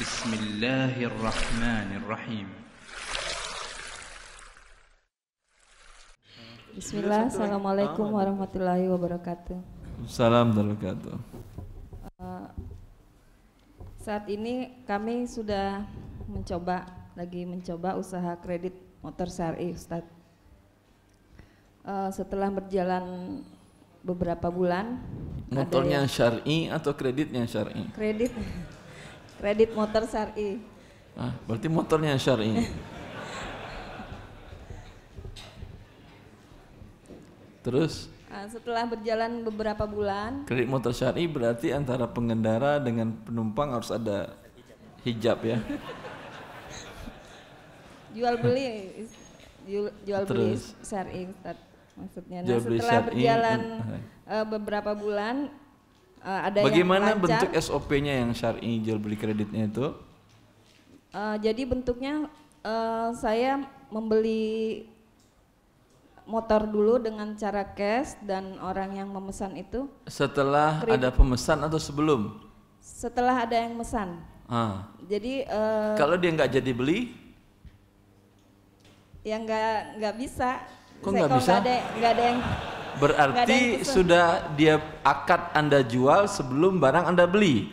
Bismillahirrahmanirrahim. Bismillah, Assalamualaikum warahmatullahi wabarakatuh. Assalamualaikum warahmatullahi wabarakatuh. Saat ini kami sudah lagi mencoba usaha kredit motor syar'i, Ustadz. Setelah berjalan beberapa bulan, Motornya syar'i atau kreditnya syar'i? Kredit motor syar'i. Berarti motornya syar'i. Terus? Setelah berjalan beberapa bulan, Kredit motor syar'i berarti antara pengendara dengan penumpang harus ada hijab ya. jual beli Terus? syar'i, Ustadz. Maksudnya, Jual beli setelah syar'i, berjalan beberapa bulan, ada bagaimana yang bentuk lancar. SOP-nya yang syar'i jual beli kreditnya itu? Jadi bentuknya saya membeli motor dulu dengan cara cash, dan orang yang memesan itu Setelah ada pemesan atau sebelum? setelah ada yang mesan. Jadi Kalau dia nggak jadi beli? ya nggak bisa. Kok nggak bisa? Nggak ada yang. Berarti sudah dia akad Anda jual sebelum barang Anda beli.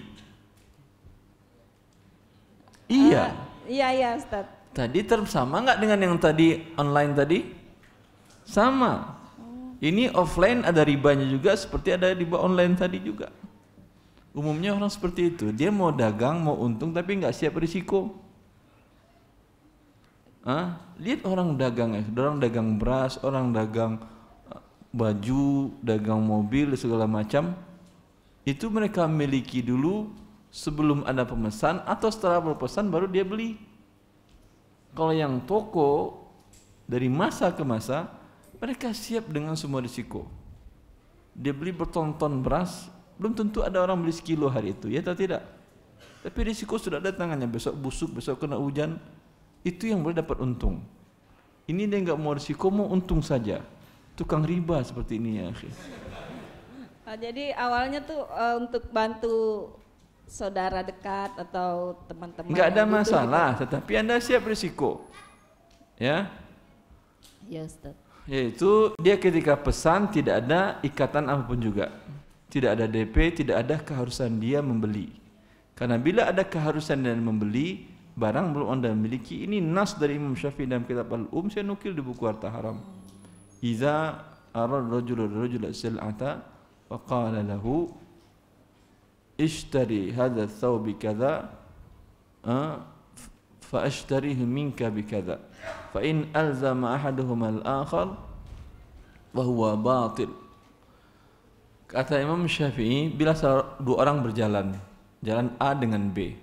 Iya. Iya Ustaz. Tadi sama nggak dengan yang tadi online tadi? Sama. Ini offline ada ribanya juga seperti ada riba online tadi juga. Umumnya orang seperti itu. Dia mau dagang, mau untung tapi nggak siap risiko. Lihat orang dagang ya, orang dagang beras, orang dagang baju, dagang mobil, segala macam. Itu mereka miliki dulu sebelum ada pemesan atau setelah berpesan baru dia beli. Kalau yang toko dari masa ke masa, mereka siap dengan semua risiko. Dia beli berton-ton beras, belum tentu ada orang beli sekilo hari itu, ya atau tidak? Tapi risiko sudah ada tangannya, besok busuk, besok kena hujan. Itu yang boleh dapat untung. Ini dia nggak mau risiko, mau untung saja. Tukang riba seperti ini ya. Jadi awalnya tuh untuk bantu saudara dekat atau teman-teman. Nggak ada masalah, tetapi Anda siap risiko. Ya. Ya Ustaz. Yaitu dia ketika pesan tidak ada ikatan apapun juga. Tidak ada DP, tidak ada keharusan dia membeli. Karena bila ada keharusan dan membeli barang belum Anda miliki, ini nas dari Imam Syafi'i dalam kitab Al-Um, saya nukil di buku Harta Haram. Iza arad rajul sil'ata wa qala lahu ishtari hadha thawbi kadha fa ashtarihi minka bi kadha fa in alzama ahaduhuma al-akhar wa huwa batil. Kata Imam Syafi'i, bila dua orang berjalan, jalan A dengan B,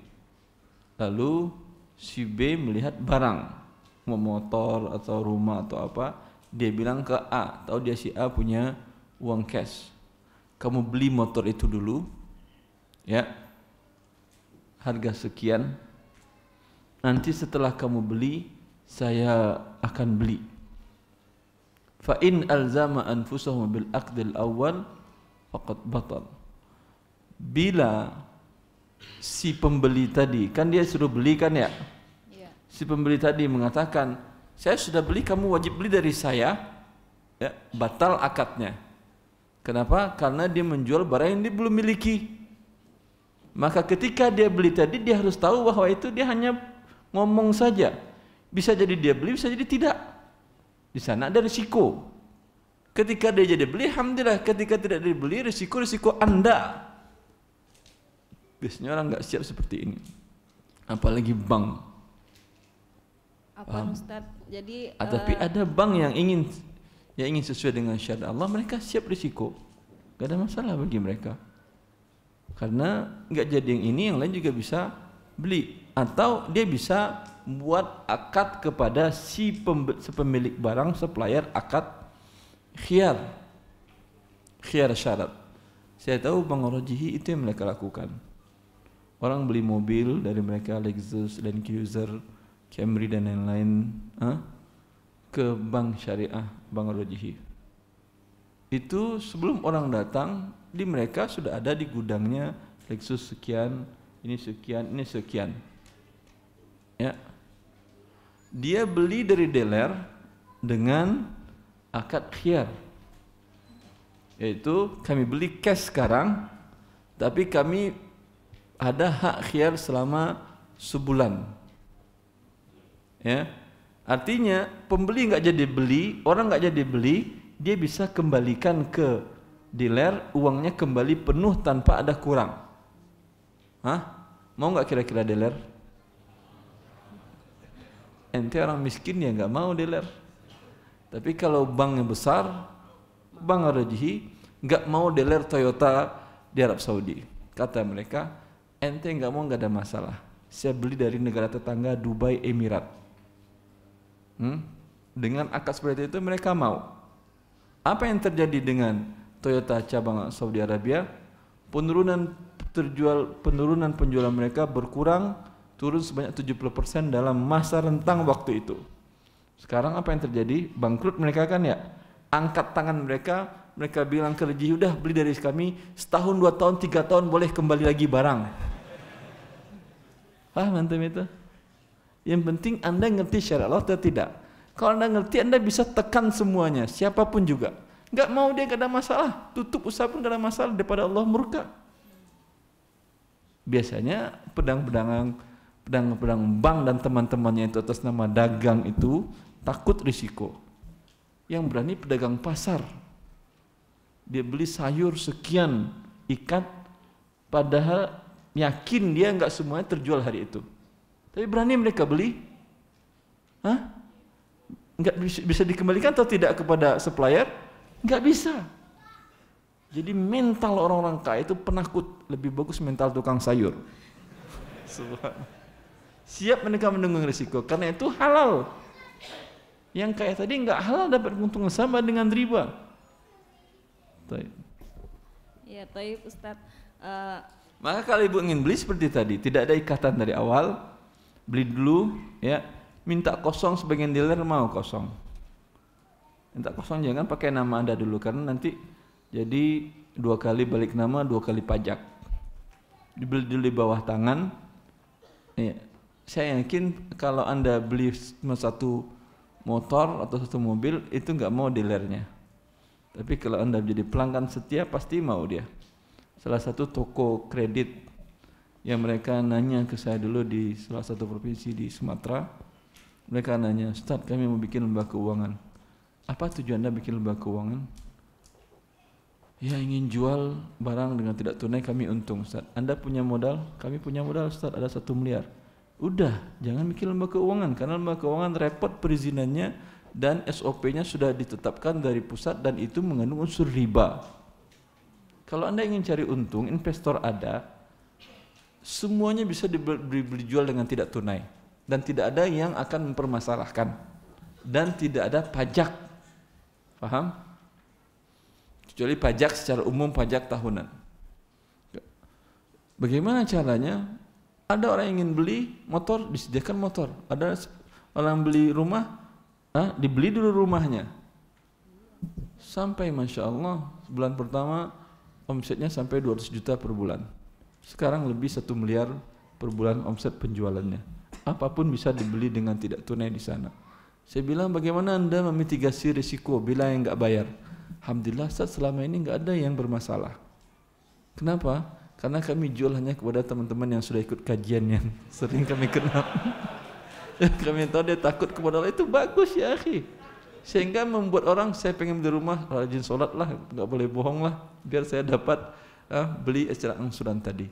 lalu si B melihat barang, mau motor atau rumah atau apa, dia bilang ke A, tahu dia si A punya uang cash, kamu beli motor itu dulu, ya, harga sekian, nanti setelah kamu beli, saya akan beli. Fa in alzama anfusahum bil aqdil awal faqad batal. Bila si pembeli tadi, kan dia suruh beli kan ya? Si pembeli tadi mengatakan, saya sudah beli, kamu wajib beli dari saya, ya, batal akadnya. Kenapa? Karena dia menjual barang yang dia belum miliki. Maka ketika dia beli tadi, dia harus tahu bahwa itu dia hanya ngomong saja. Bisa jadi dia beli, bisa jadi tidak. Di sana ada risiko. Ketika dia jadi beli, alhamdulillah. Ketika tidak dibeli, risiko Anda. Biasanya orang nggak siap seperti ini, apalagi bank. Apa Ustaz? Jadi tapi ada bank yang ingin sesuai dengan syariat Allah, mereka siap risiko, nggak ada masalah bagi mereka. Karena nggak jadi yang ini, yang lain juga bisa beli, atau dia bisa buat akad kepada si pemilik barang, supplier, akad khiyar syarat. Saya tahu Bang Rojihi itu yang mereka lakukan. Orang beli mobil dari mereka, Lexus, Land Cruiser, Camry dan lain-lain, ke bank syariah Bang Rojihi. Itu sebelum orang datang, di mereka sudah ada di gudangnya Lexus sekian, ini sekian, ini sekian. ya, dia beli dari dealer dengan akad khiyar, yaitu kami beli cash sekarang, tapi kami ada hak khiyar selama sebulan. Ya, artinya pembeli nggak jadi beli, orang nggak jadi beli, dia bisa kembalikan ke dealer, uangnya kembali penuh tanpa ada kurang. Hah? Mau nggak kira-kira dealer? Ente orang miskin ya nggak mau dealer. Tapi kalau bank yang besar, bank Ar-Rajhi, nggak mau dealer Toyota di Arab Saudi. Kata mereka, ente nggak mau, nggak ada masalah. Saya beli dari negara tetangga Dubai, Emirat. Dengan akad seperti itu mereka mau. Apa yang terjadi dengan Toyota cabang Saudi Arabia? Penurunan penjualan mereka berkurang, turun sebanyak 70% dalam masa rentang waktu itu. Sekarang apa yang terjadi? Bangkrut mereka kan ya. Angkat tangan mereka bilang ke Ar-Rajhi, udah beli dari kami setahun, 2 tahun, 3 tahun boleh kembali lagi barang. Mantap itu. Yang penting Anda ngerti syariat Allah atau tidak. Kalau Anda ngerti, Anda bisa tekan semuanya, siapapun juga. Nggak mau dia nggak ada masalah, tutup usaha pun nggak ada masalah, daripada Allah murka. Biasanya pedang bank dan teman-temannya itu atas nama dagang itu takut risiko. Yang berani pedagang pasar, dia beli sayur sekian ikat, padahal yakin dia nggak semuanya terjual hari itu, tapi berani mereka beli. Nggak bisa dikembalikan atau tidak kepada supplier? Nggak bisa. Jadi mental orang-orang kaya itu penakut, lebih bagus mental tukang sayur. Siap mereka menanggung risiko, karena itu halal. Yang kaya tadi nggak halal dapat keuntungan sama dengan riba. Ya, taib Ustadz. Maka kalau ibu ingin beli seperti tadi, tidak ada ikatan dari awal, beli dulu, ya, minta kosong, sebagian dealer mau kosong. Minta kosong, jangan pakai nama Anda dulu, karena nanti jadi 2 kali balik nama, 2 kali pajak. Dibeli dulu di bawah tangan. Ya, saya yakin kalau Anda beli satu motor atau satu mobil, itu nggak mau dealernya. Tapi kalau Anda jadi pelanggan setia, pasti mau dia. Salah satu toko kredit yang mereka nanya ke saya dulu di salah satu provinsi di Sumatera, mereka nanya, Ustadz, kami mau bikin lembaga keuangan. Apa tujuan Anda bikin lembaga keuangan? Ya, ingin jual barang dengan tidak tunai, kami untung, Ustaz. Anda punya modal? Kami punya modal, Ustaz, ada 1 miliar. Udah, jangan bikin lembaga keuangan, karena lembaga keuangan repot perizinannya dan SOP-nya sudah ditetapkan dari pusat dan itu mengandung unsur riba. Kalau Anda ingin cari untung, investor ada, semuanya bisa dibeli jual dengan tidak tunai, dan tidak ada yang akan mempermasalahkan, dan tidak ada pajak. Paham? Kecuali pajak secara umum, pajak tahunan. Bagaimana caranya? Ada orang yang ingin beli motor, disediakan motor. Ada orang beli rumah, dibeli dulu rumahnya. Sampai Masya Allah, bulan pertama omsetnya sampai 200 juta per bulan. Sekarang lebih 1 miliar per bulan omset penjualannya. Apapun bisa dibeli dengan tidak tunai di sana. Saya bilang, bagaimana Anda memitigasi risiko bila yang nggak bayar? Alhamdulillah, Ustaz, selama ini nggak ada yang bermasalah. Kenapa? Karena kami jual hanya kepada teman-teman yang sudah ikut kajian yang sering kami kenal. Kami tahu dia takut kepada Allah, itu bagus ya akhi. Sehingga membuat orang, saya pengen beli rumah, rajin sholat lah, nggak boleh bohong lah, biar saya dapat beli secara angsuran tadi.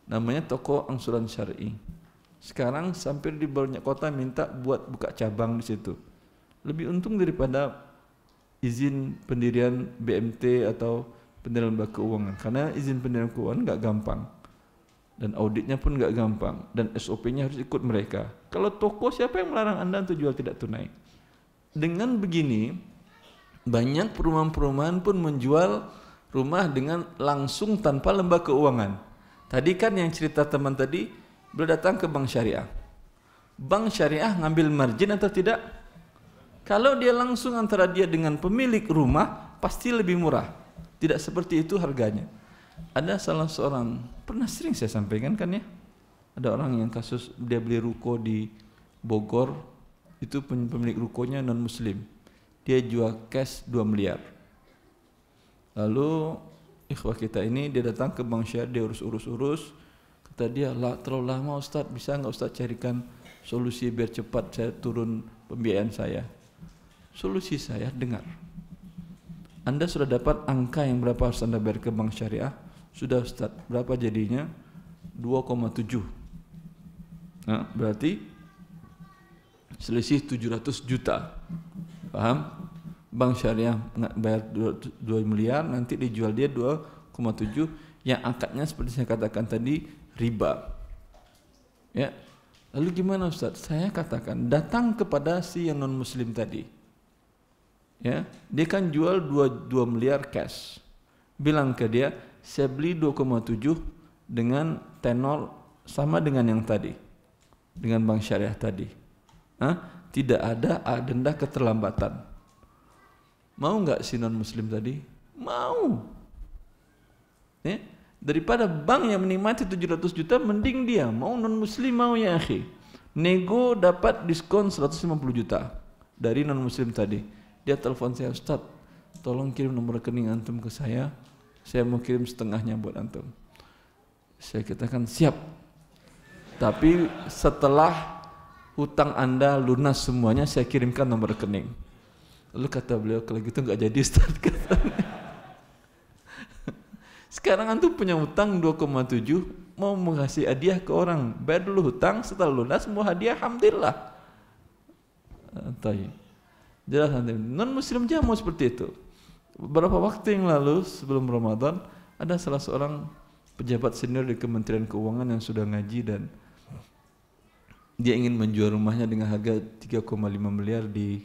Namanya toko angsuran syar'i. Sekarang sampai di banyak kota minta buat buka cabang di situ. Lebih untung daripada izin pendirian BMT atau pendirian lembaga keuangan, karena izin pendirian keuangan nggak gampang dan auditnya pun nggak gampang dan SOP-nya harus ikut mereka. Kalau toko, siapa yang melarang Anda untuk jual tidak tunai? Dengan begini, banyak perumahan-perumahan pun menjual rumah dengan langsung tanpa lembaga keuangan. Tadi kan yang cerita teman tadi, beliau datang ke bank syariah. Bank syariah ngambil margin atau tidak? Kalau dia langsung antara dia dengan pemilik rumah, pasti lebih murah. Tidak seperti itu harganya. Ada salah seorang, pernah sering saya sampaikan kan ya, ada orang yang kasus dia beli ruko di Bogor, itu pemilik rukonya non muslim. Dia jual cash 2 miliar. Lalu ikhwah kita ini dia datang ke Bank Syariah, dia urus. Kata dia, terlalu lama Ustaz, bisa enggak Ustaz carikan solusi biar cepat saya turun pembiayaan saya. Solusi saya, dengar. Anda sudah dapat angka yang berapa harus Anda bayar ke Bank Syariah? Sudah Ustaz, berapa jadinya? 2,7. Nah, berarti selisih 700 juta. Paham? Bank Syariah bayar 2 miliar, nanti dijual dia 2,7, yang angkatnya seperti saya katakan tadi, riba. Ya. Lalu gimana Ustaz? Saya katakan, datang kepada si yang non muslim tadi. Ya, dia kan jual 2 miliar cash. Bilang ke dia, saya beli 2,7 dengan tenor sama dengan yang tadi, dengan Bank Syariah tadi. Tidak ada denda keterlambatan. Mau nggak si non muslim tadi? Mau. Ya? Daripada bank yang menikmati 700 juta, mending dia mau non muslim mau ya akhi. Nego dapat diskon 150 juta dari non muslim tadi. Dia telepon saya, Ustaz, tolong kirim nomor rekening antum ke saya mau kirim setengahnya buat antum. Saya katakan siap. Tapi setelah hutang Anda lunas semuanya, saya kirimkan nomor rekening. Lalu kata beliau, kalau gitu enggak jadi Ustaz. Sekarang antum punya hutang 2,7, mau mengasih hadiah ke orang, bayar dulu hutang, setelah lunas mau hadiah, alhamdulillah. Jelas nanti non muslim jangan mau seperti itu. Beberapa waktu yang lalu sebelum Ramadan, ada salah seorang pejabat senior di Kementerian Keuangan yang sudah ngaji dan dia ingin menjual rumahnya dengan harga 3,5 miliar di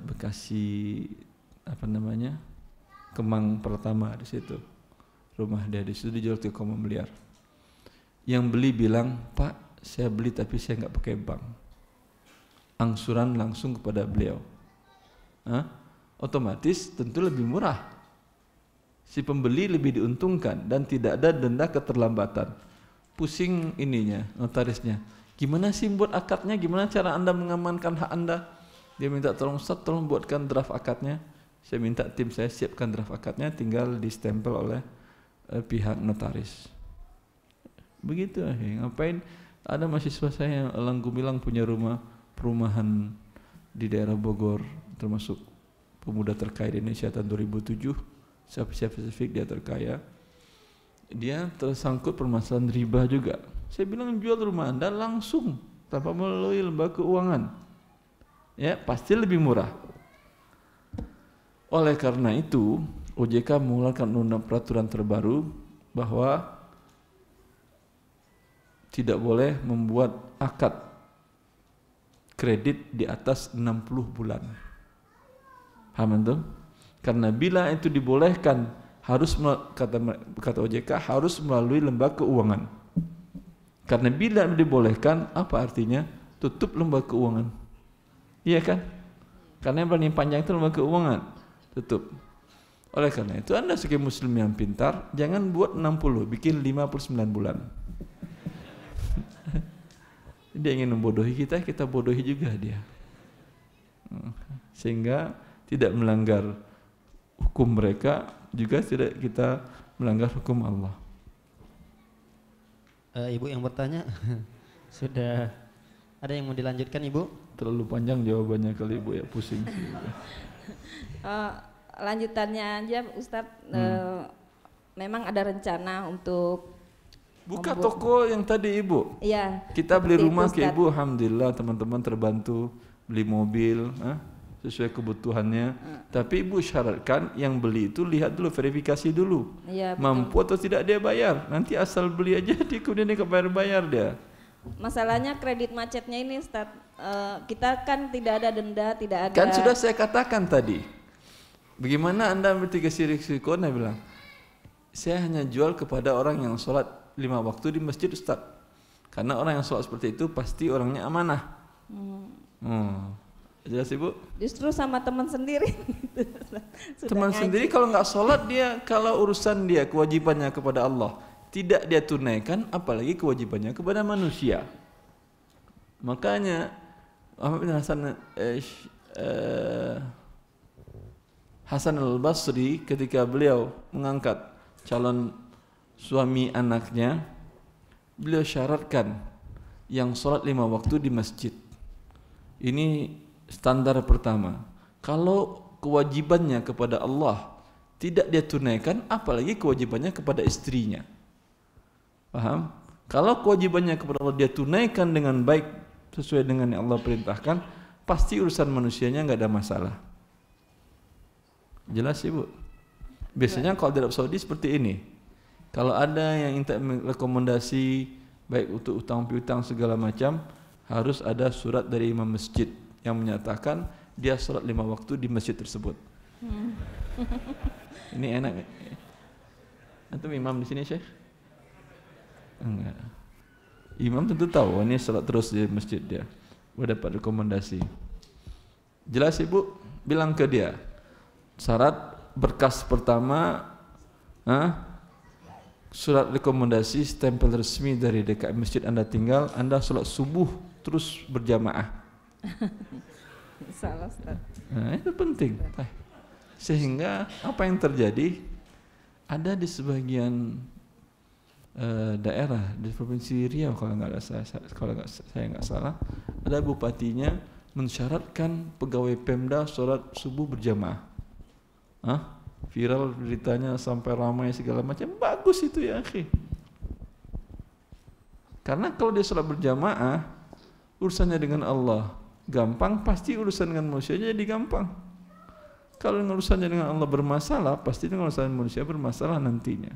Bekasi Kemang Pertama di situ. Rumah dia di situ dijual 3,5 miliar. Yang beli bilang, "Pak, saya beli tapi saya enggak pakai bank." Angsuran langsung kepada beliau. Otomatis tentu lebih murah. Si pembeli lebih diuntungkan dan tidak ada denda keterlambatan. Pusing ininya, notarisnya. Gimana sih buat akadnya? Gimana cara Anda mengamankan hak Anda? Dia minta tolong Ustaz, tolong buatkan draft akadnya. Saya minta tim saya siapkan draft akadnya, tinggal distempel oleh pihak notaris. Begitu, ngapain? Ada mahasiswa saya yang elang gumilang punya rumah perumahan di daerah Bogor, termasuk pemuda terkaya di Indonesia tahun 2007, spesifik dia terkaya. Dia tersangkut permasalahan riba juga. Saya bilang jual rumah Anda langsung tanpa melalui lembaga keuangan, ya pasti lebih murah. Oleh karena itu OJK mengeluarkan peraturan terbaru bahwa tidak boleh membuat akad kredit di atas 60 bulan. Paham antum? Karena bila itu dibolehkan harus kata OJK harus melalui lembaga keuangan. Karena bila dibolehkan apa artinya? Tutup lembaga keuangan. Iya kan? Karena yang paling panjang itu lembaga keuangan. Tutup. Oleh karena itu Anda sebagai muslim yang pintar jangan buat 60, bikin 59 bulan. Dia ingin membodohi kita, kita bodohi juga dia. Sehingga tidak melanggar hukum mereka, juga tidak kita melanggar hukum Allah. Ibu yang bertanya, sudah ada yang mau dilanjutkan Ibu? Terlalu panjang jawabannya kali Ibu ya, pusing sih. Lanjutannya aja Ustadz, memang ada rencana untuk buka toko yang tadi Ibu. Iya. Kita beli rumah ke Ibu, alhamdulillah teman-teman terbantu, beli mobil sesuai kebutuhannya. Tapi Ibu syaratkan yang beli itu lihat dulu, verifikasi dulu. Iya, mampu atau tidak dia bayar. Nanti asal beli aja dia kemudian dia bayar dia. Masalahnya kredit macetnya ini Ustaz, kita kan tidak ada denda, tidak ada. Kan sudah saya katakan tadi. Bagaimana Anda mitigasi risiko? Anda bilang, saya hanya jual kepada orang yang sholat 5 waktu di masjid Ustaz. Karena orang yang sholat seperti itu pasti orangnya amanah. Jelas Ibu? Justru sama teman sendiri. Teman sendiri kalau nggak sholat dia, kalau urusan dia kewajibannya kepada Allah tidak dia tunaikan, apalagi kewajibannya kepada manusia. Makanya Ahmad bin Hasan al-Basri ketika beliau mengangkat calon suami anaknya, beliau syaratkan yang sholat 5 waktu di masjid. Ini standar pertama. Kalau kewajibannya kepada Allah tidak dia tunaikan, apalagi kewajibannya kepada istrinya. Paham? Kalau kewajibannya kepada Allah dia tunaikan dengan baik sesuai dengan yang Allah perintahkan, pasti urusan manusianya nggak ada masalah. Jelas Ibu? Biasanya kalau di Arab Saudi seperti ini. Kalau ada yang minta rekomendasi baik untuk utang piutang segala macam, harus ada surat dari imam masjid yang menyatakan dia sholat 5 waktu di masjid tersebut. Ini enak. Antum imam di sini, Syekh? Enggak. Imam tentu tahu ini sholat terus di masjid dia. Udah dapat rekomendasi. Jelas Ibu? Bilang ke dia. Syarat berkas pertama, surat rekomendasi stempel resmi dari DKM masjid Anda tinggal, Anda sholat subuh terus berjamaah. Salah, Ustaz. Nah, itu penting. Sehingga apa yang terjadi, ada di sebagian daerah di provinsi Riau kalau saya nggak salah, ada bupatinya mensyaratkan pegawai Pemda sholat subuh berjamaah. Viral beritanya sampai ramai segala macam. Bagus itu ya akhi. Karena kalau dia sholat berjamaah, urusannya dengan Allah gampang, pasti urusan dengan manusia jadi gampang. Kalau urusannya dengan Allah bermasalah, pasti dengan urusan manusia bermasalah nantinya.